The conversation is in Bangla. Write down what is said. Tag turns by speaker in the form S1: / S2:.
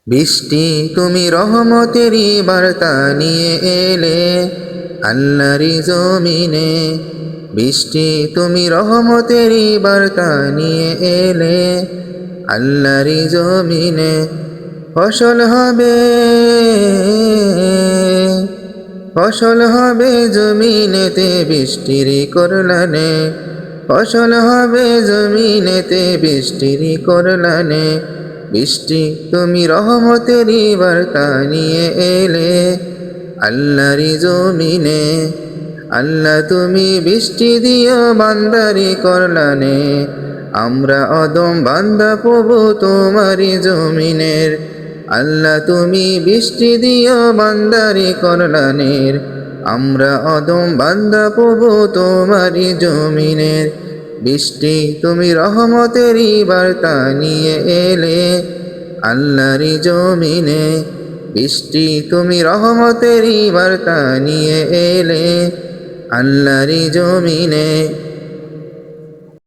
S1: বৃষ্টি তুমি রহমতেরই বার্তা নিয়ে এলে আল্লাহরি জমিনে। বৃষ্টি তুমি রহমতেরই বার্তা নিয়ে এলে আল্লাহরি জমিনে। ফসল হবে, ফসল হবে জমিনেতে বৃষ্টির করলানে। ফসল হবে জমিনেতে বৃষ্টির করলানে। বৃষ্টি তুমি রহমতেরই বার্তা নিয়ে এলে আল্লাহরি জমিনে। আল্লাহ তুমি বৃষ্টি দিও বান্দারি করলানে। আমরা অদম বান্দা প্রভু তোমারি জমিনের। আল্লাহ তুমি বৃষ্টি দিও বান্দারি করলানের। আমরা অদম বান্দা প্রভু তোমারি জমিনের। বৃষ্টি তুমি রহমতেরই বার্তা নিয়ে এলে আল্লাহরি জমিনে। বৃষ্টি তুমি রহমতেরই বার্তা নিয়ে এলে আল্লাহরি জমিনে।